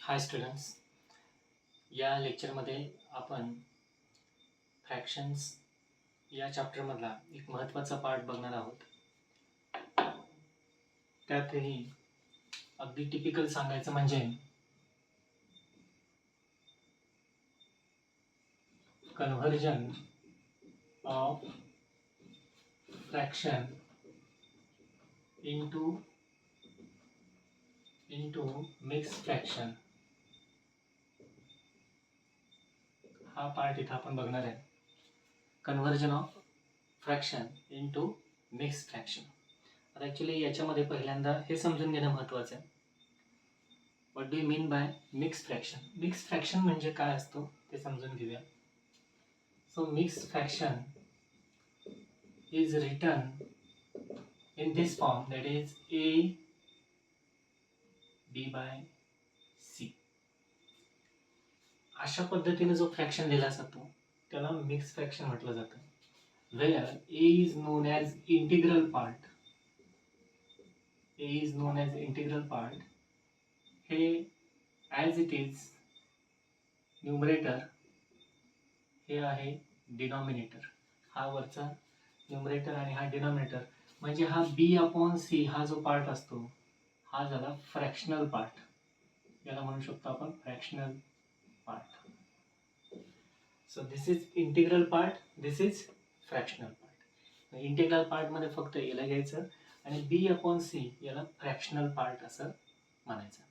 हाय students, या लेक्चरमध्ये आपण फ्रॅक्शन्स या चॅप्टरमधला एक महत्त्वाचा पार्ट बघणार आहोत. त्यातही अगदी टिपिकल सांगायचं म्हणजे conversion of fraction into mix fraction हा पार्ट इथं आपण बघणार आहे. Conversion of fraction into mix fraction. आता ॲक्च्युली याच्यामध्ये पहिल्यांदा हे समजून घेणं महत्त्वाचं आहे. What do you mean by mix fraction? Mix fraction म्हणजे काय असतो ते समजून घेऊया. So mix fraction is written in this form, that is a b by c. अशा पद्धतीने जो फ्रॅक्शन दिला जातो त्याला मिक्स फ्रॅक्शन म्हटलं जातं. Where a is known as integral part, हे as it is न्यूमरेटर, हे आहे डिनॉमिनेटर. हा वरचा न्यूमरेटर आणि हा डिनॉमिनेटर, म्हणजे हा b/c हा जो पार्ट असतो हा झाला फ्रॅक्शनल पार्ट. याला म्हणू शकतो आपण fractional part. So this is integral part, this is fractional part. Integral part मध्ये फक्त याला घ्यायचं आणि b/c याला फ्रॅक्शनल पार्ट असं म्हणायचं.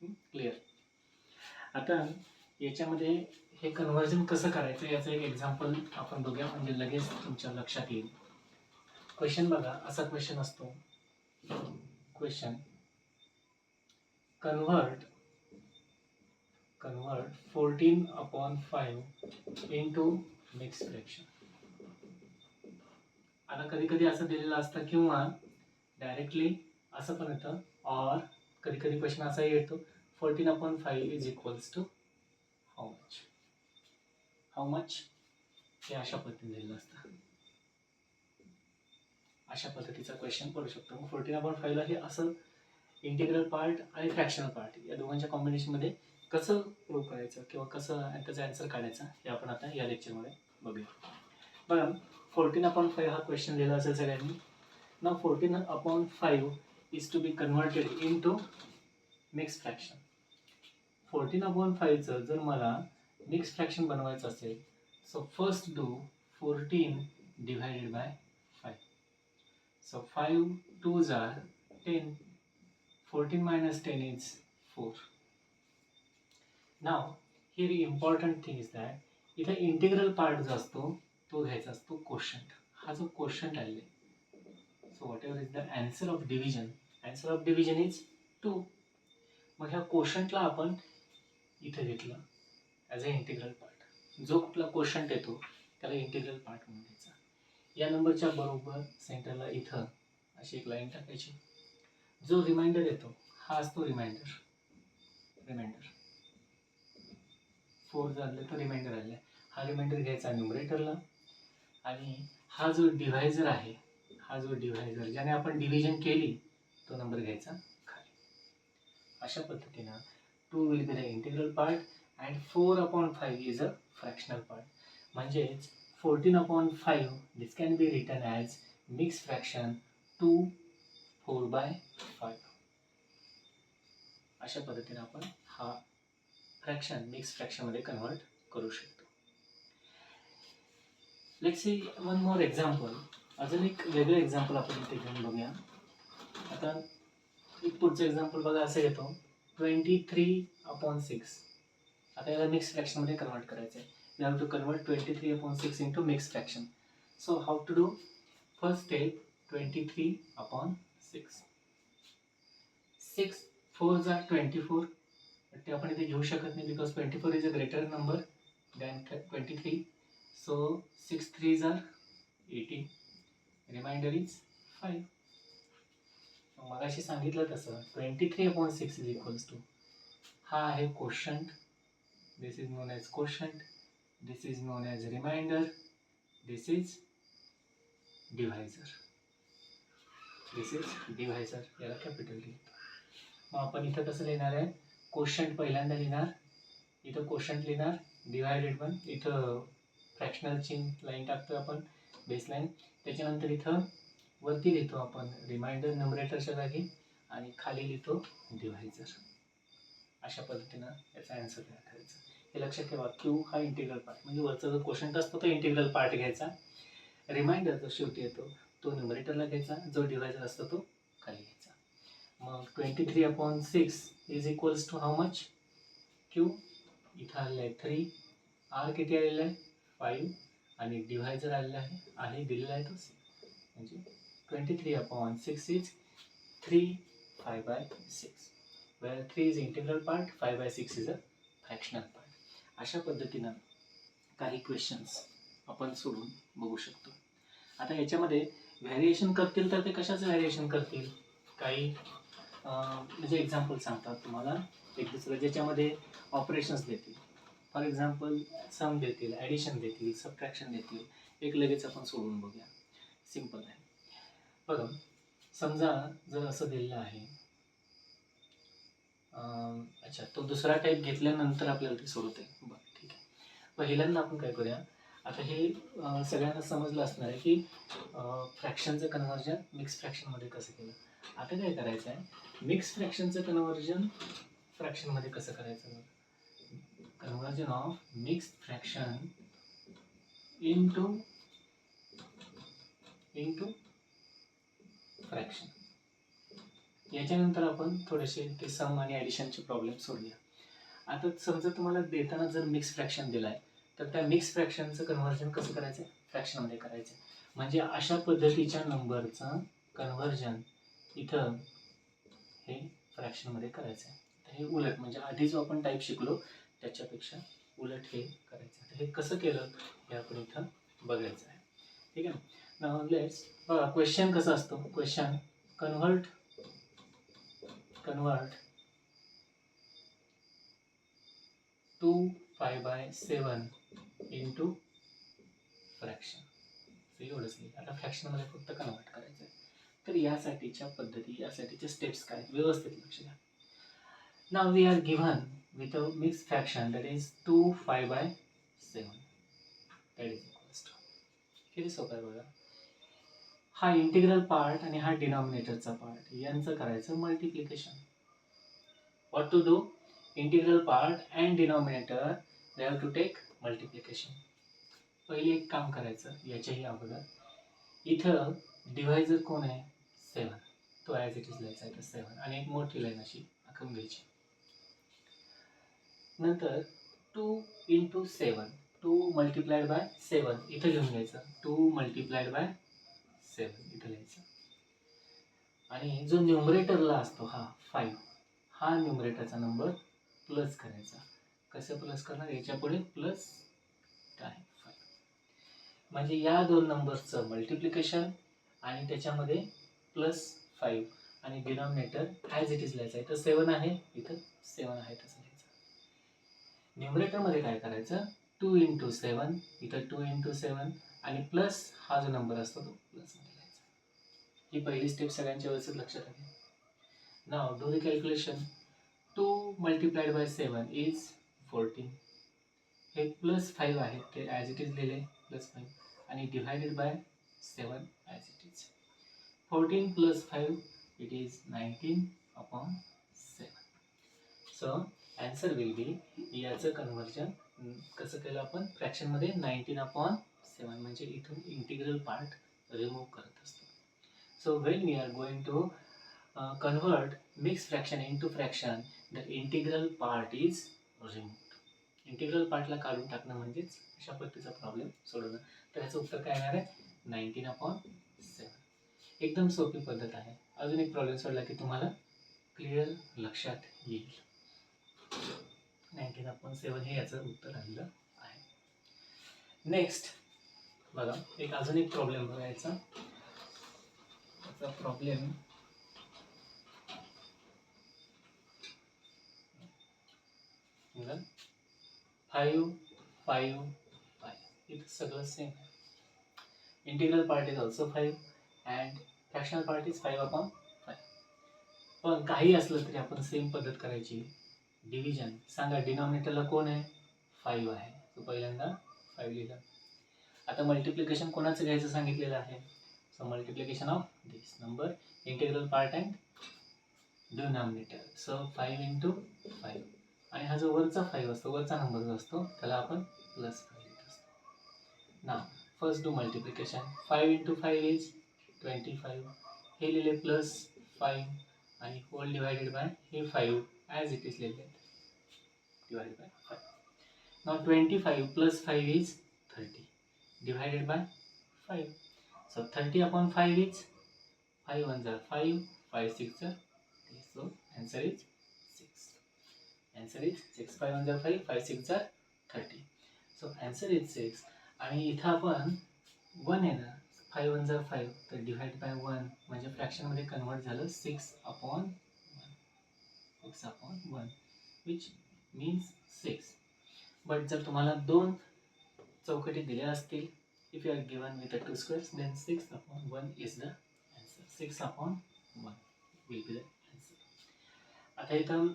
क्लिअर? आता याच्यामध्ये हे कन्व्हर्जन कसं करायचं याचं एक एक्झाम्पल आपण बघूया, म्हणजे लगेच तुमच्या लक्षात येईल. क्वेश्चन बघा, असा क्वेश्चन असतो. Question, convert 14/5 into mix fraction. आता कधी कधी असं दिलेलं असतं किंवा डायरेक्टली असं पण येतं, और कधी कधी क्वेश्चन असा येतो 14/5 is equals to how much हे अशा पद्धतीने दिलेलं असतं. अशा पद्धतीचा क्वेश्चन पडू शकतो. 14/5 ला हे असं इंटिग्रल पार्ट आणि फ्रॅक्शनल पार्ट या दोघांच्या कॉम्बिनेशनमध्ये कसं प्रूव्ह करायचं किंवा कसं त्याचा आन्सर काढायचा हे आपण आता या लेक्चरमध्ये बघूया. बघा, 14/5 हा क्वेश्चन लिहिला असेल सगळ्यांनी. ना 14/5 is to be converted into mix fraction. 14/5 जर मला मिक्स फ्रॅक्शन बनवायचं असेल, so first do 14 divided by 5. So 5 2s are 10. 14 minus 10 is 4. Now here the important thing is that इथे इंटिग्रल पार्ट जो असतो तो घ्यायचा असतो कोशंट. हा जो कोशंट आहे, so what ever is the answer of division is 2. मग ह्या कोशंटला आपण इथे घेतलं ॲज अ इंटिग्रल पार्ट. जो कुठला कोशंट येतो त्याला इंटिग्रल पार्ट म्हणून घ्यायचा. या नंबरच्या बरोबर सेंटरला इथं अशी एक लाईन टाकायची. जो रिमाइंडर येतो हा असतो रिमाइंडर. 4 झाले तर रिमाइंडर आले, हा रिमाइंडर घ्यायचा न्यूमरेटरला. आणि हा जो डिव्हायझर आहे, ज्याने आपण डिव्हिजन केली तो नंबर घ्यायचा खाली. अशा पद्धतीनं 2 will be the integral part and 4/5 is a fractional part. म्हणजेच 14/5 this can be written as mix fraction 2/4/5. अशा पद्धतीने आपण हा फ्रॅक्शन मिक्स फ्रॅक्शनमध्ये कन्व्हर्ट करू शकतो. Let's see one more example. अजून एक वेगळं एक्झाम्पल आपण इथे घेऊन बघूया. आता एक पुढचं एक्झाम्पल बघा, असं येतो 23/6. आता याला मिक्स फ्रॅक्शनमध्ये कन्वर्ट करायचं आहे. We have to convert 23/6 into mixed fraction. So how to do? First step, 23/6. 6 4s are 24. But ते आपण इथे घेऊ शकत नाही because 24 is a greater number than 23. So 6 3s are 18. Remainder is 5. मगाशी सांगितलं तसं 23/6 is equals to, हा आहे quotient. This is known as quotient. This is known as remainder. This is divisor. याला कॅपिटल D. मग आपण इथं कसं लिहिणार आहे, कोशंट पहिल्यांदा लिहिणार, इथं कोशंट लिहिणार डिवायडेड 1, इथं फ्रॅक्शनलची लाईन टाकतो आपण बेसलाईन, त्याच्यानंतर इथं वरती लिहितो आपण रिमाइंडर न्युमरेटरच्या जागी आणि खाली लिहितो डिव्हायझर. अशा पद्धतीनं याचा आन्सर तयार करायचा. हे लक्षात ठेवा, क्यू हा इंटिग्रल पार्ट, म्हणजे वरचा जो क्वेश्चन असतो तो इंटिग्रल पार्ट घ्यायचा, रिमाइंडर जो शेवटी येतो तो न्युमरेटरला घ्यायचा, जो डिव्हायझर असतो तो खाली घ्यायचा. मग 23/6 is equals to how much, क्यू इथं आलेलं आहे 3, आर किती आलेलं आहे 5 आणि डिव्हायझर आलेला आहे दिलेला आहे तो 6, म्हणजे 23/6 is 3/5/6, where 3 is integral part, 5/6 is a fractional part. अशा पद्धतीनं काही क्वेश्चन्स आपण सोडून बघू शकतो. आता याच्यामध्ये व्हॅरिएशन करतील तर ते कशाचं व्हॅरिएशन करतील, काही म्हणजे एक्झाम्पल सांगतात तुम्हाला एक दुसरं, ज्याच्यामध्ये ऑपरेशन्स देतील. फॉर एक्झाम्पल सम देतील, ॲडिशन देतील, सबट्रॅक्शन देतील. एक लगेच आपण सोडून बघूया, सिम्पल आहे. बघा, समजा जर असं दिलेलं आहे, अच्छा तो दुसरा टाईप घेतल्यानंतर आपल्याला ते सोडवता येईल. बरं ठीक आहे. पहिल्यांदा आपण काय करूया, आता हे सगळ्यांना समजलं असणार आहे की फ्रॅक्शनचं कन्व्हर्जन मिक्स फ्रॅक्शनमध्ये कसं केलं. आता काय करायचं आहे, मिक्स फ्रॅक्शनचं कन्व्हर्जन फ्रॅक्शनमध्ये कसं करायचं, conversion of mixed fraction into fraction. याच्यानंतर आपण थोडेसे ते सम आणि ॲडिशनचे प्रॉब्लेम सोडूया. आता समजा तुम्हाला देताना जर मिक्स फ्रॅक्शन दिला आहे तर त्या मिक्स फ्रॅक्शनचं कन्व्हर्जन कसं करायचं, फ्रॅक्शनमध्ये करायचं. म्हणजे अशा पद्धतीच्या नंबरचं कन्व्हर्जन इथं हे फ्रॅक्शनमध्ये करायचं आहे. तर हे उलट, म्हणजे आधी जो आपण टाईप शिकलो त्याच्यापेक्षा उलट हे करायचं. तर हे कसं केलं हे आपण इथं बघायचं आहे. ठीक आहे. नाउ लेट्स बघा, क्वेश्चन कसं असतो, क्वेश्चन कन्व्हर्ट 2/5/7 इंटू फ्रॅक्शन. एवढंच नाही, आता फ्रॅक्शनमध्ये फक्त कन्वर्ट करायचं आहे. तर यासाठीच्या पद्धती, यासाठीच्या स्टेप्स काय, व्यवस्थित लक्ष द्या. Now we are given with a mix fraction that is 2/5/7 that is equals to, किती सोपं आहे बघा. हा इंटिग्रल पार्ट आणि हा डिनॉमिनेटरचा पार्ट यांचं करायचं multiplication. What to do, integral part and denominator they have to take multiplication. पहिले एक काम करायचं याच्याही अगोदर, इथं डिव्हायझर कोण आहे 7, तो ॲज इट इज लिहायचा आहे 7 आणि एक मोठी लाईन अशी आखून घ्यायची. नंतर 2 × 7, 2 × 7 इथं घेऊन घ्यायचं, 2 × 7 इथं लिहायचं. आणि जो न्युमरेटरला असतो हा 5, हा न्युमरेटरचा नंबर प्लस करायचा. कसं प्लस करणार, याच्या पुढे प्लस आहे 5, म्हणजे या दोन नंबर्सचं मल्टिप्लिकेशन आणि त्याच्यामध्ये +5 आणि डिनॉमिनेटर ॲज इट इज लिहायचं. इथं 7 आहे, इथं 7 आहे तसं लिहायचं. न्युमरेटरमध्ये काय करायचं, 2 × 7 इथं 2 × 7 आणि प्लस हा जो नंबर असतो तो प्लसमध्ये लिहायचा. ही पहिली स्टेप सगळ्यांच्या व्यवस्थित लक्षात आली. नाव डू द कॅल्क्युलेशन. 2 × 7 इज 14. हे +5 आहे ते ॲज इट इज लिहिले +5 आणि divided by 7 as it is. 14 + 5 it is 19/7. So answer will be, याचं कन्व्हर्जन कसं केलं आपण फ्रॅक्शनमध्ये 19/7, म्हणजे इथून इंटिग्रल पार्ट रिमूव्ह करत असतो. So when we are going to convert mix fraction into fraction, the integral part is removed. Integral पार्टला काढून टाकणं म्हणजेच अशा पद्धतीचा प्रॉब्लेम सोडवणं. तर ह्याचं उत्तर काय येणार आहे 19/7. एकदम सोपी पद्धत आहे. अजून एक प्रॉब्लेम सोडला की तुम्हाला क्लिअर लक्षात येईल. 19/7 हे याचं उत्तर आलेलं आहे. नेक्स्ट बघा, एक अजून एक प्रॉब्लेम बघायचा. त्याचा प्रॉब्लेम 5, 5, 5. इथं सगळं सेम आहे. Integral part is also 5 and fractional part is 5/5. पण काही असलं तरी आपण सेम पद्धत करायची. डिव्हिजन सांगा, डिनॉमिनेटरला कोण आहे? 5 आहे. तो पहिल्यांदा 5 लिहिलं. आता मल्टिप्लिकेशन कोणाचं घ्यायचं सांगितलेलं आहे? So multiplication of this number, integral part and denominator. So 5 into 5, आणि हा जो वरचा 5 असतो, वरचा नंबर जो असतो त्याला आपण प्लस 5 लिहित असतो. ना first do multiplication. 5 into 5 is 25. हे लिहिले प्लस 5 आणि होल डिवायडेड बाय हे 5 ॲज इट इज लिहिले divided by 5. Now 25 plus 5 is 30 divided by 5. So 30 upon 5 is 5 ones are 5, 5 6 are 3. So answer is 6. Answer is 6. 5 ones are 5, 5 6 are 30. So answer is 6. आणि इथं आपण 1 आहे ना, 5 ones are 5, तर divide by 1 म्हणजे फ्रॅक्शनमध्ये convert झालं 6 upon 1 which means 6. But जर तुम्हाला 2 चौकटी दिल्या असतील, if you are given with the 2 squares, then 6 upon 1 is the answer. 6 upon 1 will be the answer. आता इथं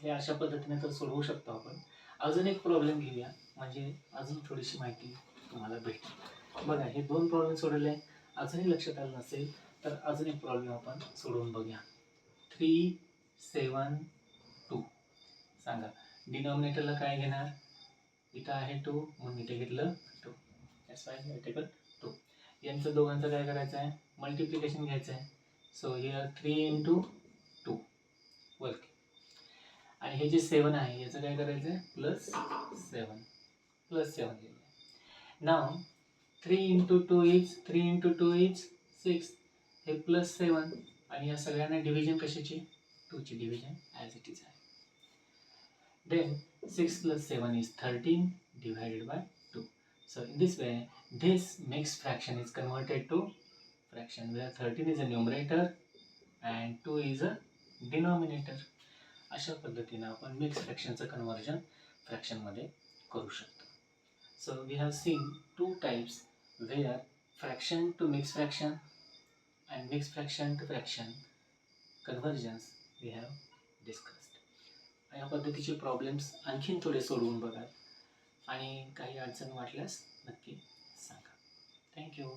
हे अशा पद्धतीने तर सोडवू शकतो आपण. अजून एक प्रॉब्लेम घेऊया, म्हणजे अजून थोडीशी माहिती तुम्हाला भेटेल. बघा, हे 2 प्रॉब्लेम सोडवले, अजूनही लक्षात आलं नसेल तर अजून एक प्रॉब्लेम आपण सोडवून बघूया. 3 7 2. सांगा, डिनॉमिनेटरला काय घेणार? इथं आहे 2 म्हणून इथे घेतलं 2. That's why we taken 2. यांचं दोघांचं काय करायचं आहे? मल्टिप्लिकेशन घ्यायचं आहे. सो हिअर 3 इंटू 2 वरती, आणि हे जे 7 आहे याचं काय करायचं आहे? प्लस 7 लिहिलं. नाव 3 इंटू 2 इज 6. हे प्लस 7 आणि या सगळ्यांना डिव्हिजन कशाची? 2 ची डिव्हिजन ॲज इट इज आहे. Then 6 plus 7 is 13 divided by 2. So in this way, this mixed fraction is converted to fraction where 13 is a numerator and 2 is a denominator. अशा पद्धतीने आपण मिक्स फ्रॅक्शनचं कन्वर्जन फ्रॅक्शनमध्ये करू शकतो. So we have seen 2 types where fraction to mixed fraction and mixed fraction to fraction conversions we have discussed. या पद्धतीचे problems आणखीन थोडे सोडवून बघा, आणि काही अडचण वाटल्यास नक्की सांगा. थँक्यू.